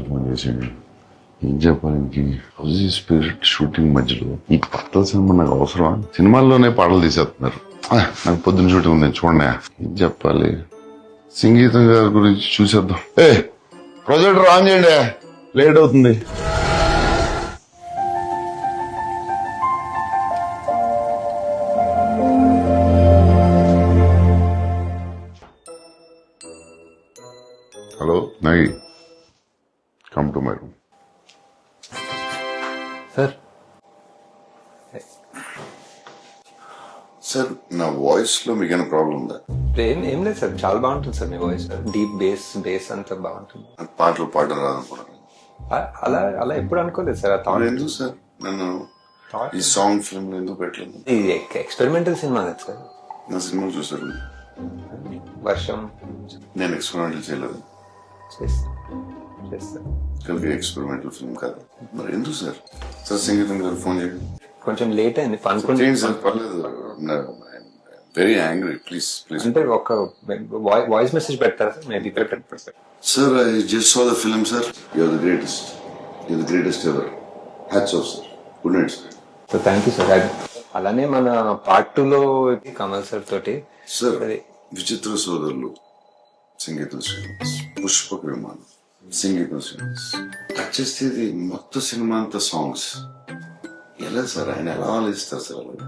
Phone చేసాడు. ఏం చెప్పాలి ఇంక హౌజీ స్పిరిట్ షూటింగ్ మధ్యలో ఈ కొత్త సినిమా నాకు అవసరమా? సినిమాల్లోనే పాటలు తీసేస్తున్నారు. నాకు పొద్దున్న షూటింగ్ ఉంది చూడండి. ఏం చెప్పాలి? సంగీతం గారి గురించి చూసేద్దాం. ప్రొజెక్టర్ ఆన్ చేయండి, లేట్ అవుతుంది. Hello Nagi, come to my room. Sir sir, నా వాయిస్ లో మీకు ఏమైనా ప్రాబ్లం ఉందా? ఏం లేదు సార్, చాలా బాగుంటుంది సార్ మీ వాయిస్. డీప్ బేస్ అంతా బాగుంటుంది. పాటలు పాటలు రాదనుకున్నాను. అలా ఎప్పుడు అనుకోలేదు సార్. ఎందుకు సార్ నన్ను ఈ సాంగ్ ఫిల్మ్ ఎందుకు పెట్టలేదు? ఇది ఎక్స్పెరిమెంటల్ సినిమా కదా సార్. నా సినిమా చూసారు? వర్షం నేను ఎక్స్పెరిమెంటల్ చేయలేదు. కలిగి ఎక్స్పెరిమెంటల్ ఫిల్మ్ కాదు. మరి ఎందుకు సార్? సార్ సంగీతం గారు ఫోన్ చేయండి. కొంచెం లేట్ అయింది. సార్ పర్లేదు, వెరీ యాంగ్రీ. Please please. అంటే ఒక వాయిస్ మెసేజ్ పెడతారా sir? Maybe sir, I just saw the film sir. You are the greatest. You are the greatest ever. Hats off sir. Good night sir. So thank you sir. అలానే మన part 2 లో Kamal sir తోటి sir విచిత్ర సోదరులు సంగీతం శ్రీనివాస్, పుష్పక విమానం సంగీతం శ్రీనివాస్. వచ్చేస్తే ఇది మొత్తం సినిమా అంతా సాంగ్స్. ఎలా సార్ ఆయన ఎలా ఆలోచిస్తారు సార్? అలాగే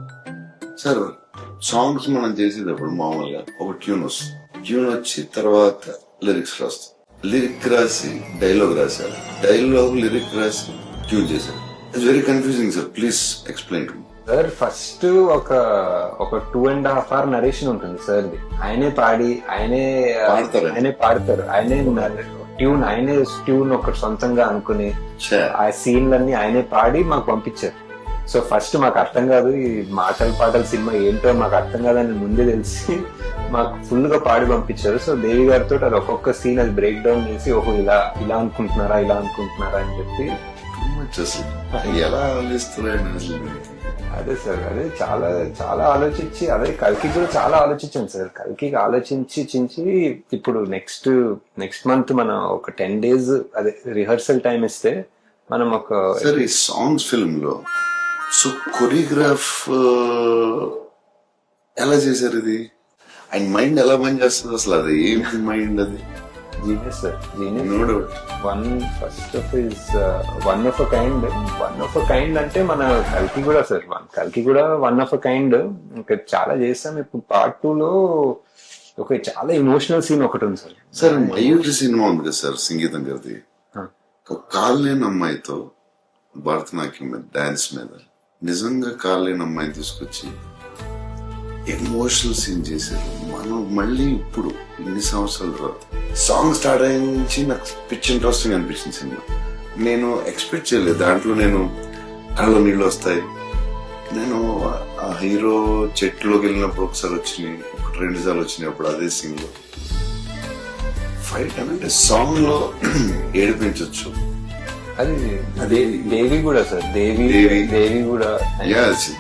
సార్, సాంగ్స్ మనం చేసేటప్పుడు మామూలుగా ఒక ట్యూన్ వస్తుంది. ట్యూన్ వచ్చి తర్వాత లిరిక్స్ రాస్తాం. లిరిక్ రాసి డైలాగ్ రాశారు. డైలాగ్ లిరిక్ రాసి ట్యూన్ చేశారు. It's very confusing sir. Please explain to me. Sir first ఒక 2.5 hour నరేషన్ ఉంటుంది సార్. ఆయనే పాడి ఆయనే పాడతారు. ఆయనే ట్యూన్ ఒక సొంతంగా అనుకుని ఆ సీన్లన్నీ ఆయనే పాడి మాకు పంపించారు. సో ఫస్ట్ మాకు అర్థం కాదు, ఈ పాటల సినిమా ఏంటో మాకు అర్థం కాదని ముందే తెలిసి మాకు ఫుల్ గా పాడి పంపించారు. సో దేవి గారితో అది ఒక్కొక్క సీన్ అది బ్రేక్ డౌన్ చేసి ఓహో ఇలా అనుకుంటున్నారా అని చెప్పి ఎలా ఆలోచిస్తున్నారు? అదే సార్, అదే చాలా చాలా ఆలోచించి, అదే కల్కి కూడా చాలా ఆలోచించాను సార్. కల్కి ఆలోచించి ఇప్పుడు నెక్స్ట్ మంత్ మనం ఒక 10 days అదే రిహర్సల్ టైం ఇస్తే మనం ఒక సార్ ఈ సాంగ్స్ ఫిల్మ్ లో సో కొరియోగ్రాఫ్ ఎలా చేశారు? ఇది ఆయన మైండ్ ఎలా పని చేస్తుంది అసలు? అది ఏంటి మైండ్? అది genius sir, genius. One of a kind అంటే మన కల్కి కూడా సార్. కల్కి కూడా వన్ ఆఫ్ అ కైండ్. ఇంకా చాలా చేస్తాం. ఇప్పుడు పార్ట్ 2 లో ఒక చాలా ఎమోషనల్ సీన్ ఒకటి ఉంది సార్. సార్ మయూరి సినిమా ఉంది కదా సార్ సంగీతం గారిది. ఒక కాలు లేని అమ్మాయితో భరతనాట్యం మీద డాన్స్ మీద నిజంగా కాలు లేని అమ్మాయిని తీసుకొచ్చి ఎమోషనల్ సీన్ చేశారు. మనం మళ్ళీ ఇప్పుడు ఇన్ని సంవత్సరాల తర్వాత సాంగ్ స్టార్ట్ అయ్యి నుంచి నాకు పిచ్ ఇంట్రెస్టింగ్ అనిపించింది సినిమా. నేను ఎక్స్పెక్ట్ చేయలేదు దాంట్లో నేను కళ్ళలో నీళ్ళు వస్తాయి. నేను ఆ హీరో చెట్టులోకి వెళ్ళినప్పుడు ఒకసారి వచ్చినాయి, 2 సార్లు వచ్చినాయి. అప్పుడు అదే సీన్ లో ఫైట్ అంటే సాంగ్ లో ఏడిపించవచ్చు. అది దేవి కూడా సార్. దేవి కూడా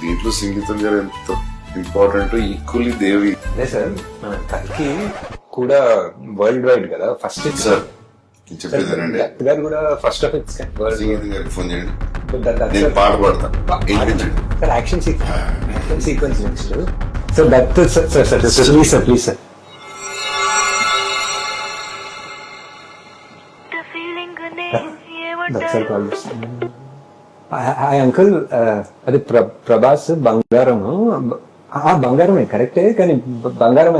దీంట్లో సంగీతం గారు ఎంత ఇంపార్టెంట్, ఈక్వల్లీ దేవి. అదే సార్, మన కల్కి కూడా వరల్డ్ వైడ్ కదా ఫస్ట్ సార్. చెప్పేదానండి గారు కూడా ఫస్ట్ ఆఫ్ ఇట్స్ సంగీతం గారికి ఫోన్ చేయండి, నేను పాట పాడతాను. Sir action sequence next. So that please sir. Hi uncle, అది ప్రభాస్ బంగారము. బంగారమే కరెక్టే, కానీ బంగారం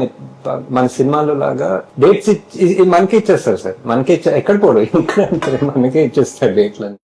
మన సినిమాలో లాగా డేట్స్ మనకే ఇచ్చేస్తారు సార్. ఎక్కడ పోడు ఇక్కడ మనకే ఇచ్చేస్తారు డేట్లని.